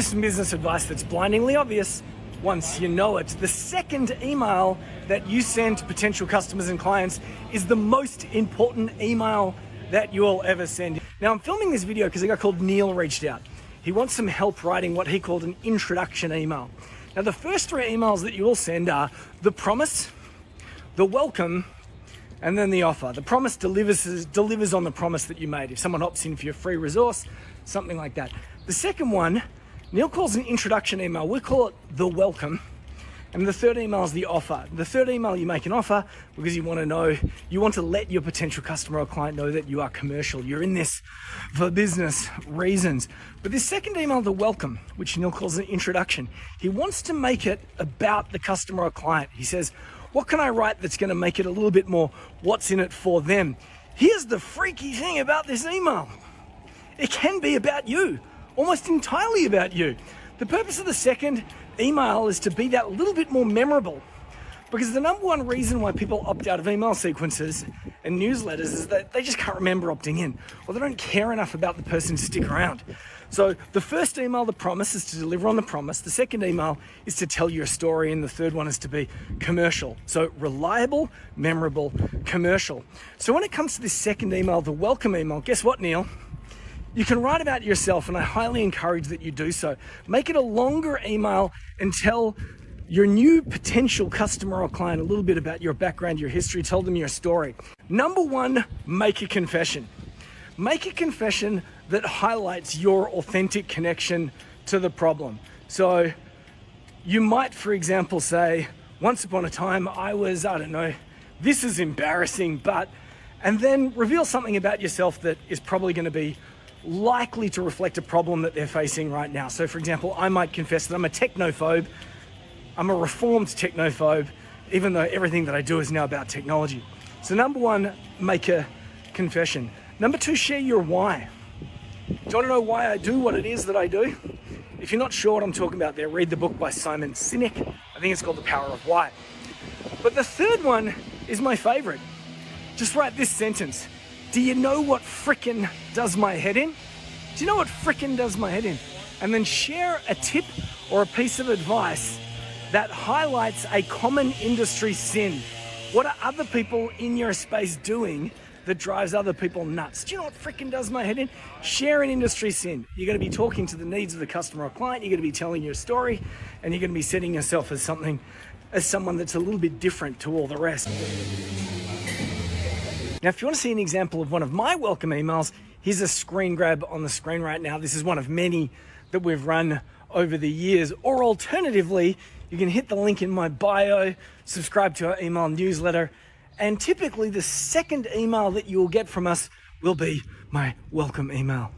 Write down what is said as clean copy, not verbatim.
Some business advice that's blindingly obvious once you know it. The second email that you send to potential customers and clients is the most important email that you'll ever send. Now, I'm filming this video because a guy called Neil reached out. He wants some help writing what he called an introduction email. Now, the first three emails that you will send are the promise, the welcome, and then the offer. The promise delivers on the promise that you made. If someone opts in for your free resource, something like that. The second one, Neil calls an introduction email. We call it the welcome. And the third email is the offer. The third email, you make an offer because you want to let your potential customer or client know that you are commercial. You're in this for business reasons. But this second email, the welcome, which Neil calls an introduction, he wants to make it about the customer or client. He says, what can I write that's going to make it a little bit more what's in it for them? Here's the freaky thing about this email. It can be about you, almost entirely about you. The purpose of the second email is to be that little bit more memorable, because the number one reason why people opt out of email sequences and newsletters is that they just can't remember opting in, or they don't care enough about the person to stick around. So the first email, the promise, is to deliver on the promise. The second email is to tell your story, and the third one is to be commercial. So reliable, memorable, commercial. So when it comes to this second email, the welcome email, guess what, Neil? You can write about yourself, and I highly encourage that you do so. Make it a longer email and tell your new potential customer or client a little bit about your background, your history, tell them your story. Number one, make a confession. Make a confession that highlights your authentic connection to the problem. So you might, for example, say, once upon a time I was, this is embarrassing, and then reveal something about yourself that is probably going to be likely to reflect a problem that they're facing right now. So for example, I might confess that I'm a technophobe. I'm a reformed technophobe, even though everything that I do is now about technology. So number one, make a confession. Number two, share your why. Do you want to know why I do what it is that I do? If you're not sure what I'm talking about there, read the book by Simon Sinek. I think it's called The Power of Why. But the third one is my favorite. Just write this sentence. Do you know what frickin' does my head in? Do you know what frickin' does my head in? And then share a tip or a piece of advice that highlights a common industry sin. What are other people in your space doing that drives other people nuts? Do you know what frickin' does my head in? Share an industry sin. You're going to be talking to the needs of the customer or client. You're going to be telling your story, and you're going to be setting yourself as someone that's a little bit different to all the rest. Now, if you want to see an example of one of my welcome emails, here's a screen grab on the screen right now. This is one of many that we've run over the years. Or alternatively, you can hit the link in my bio, subscribe to our email newsletter, and typically the second email that you will get from us will be my welcome email.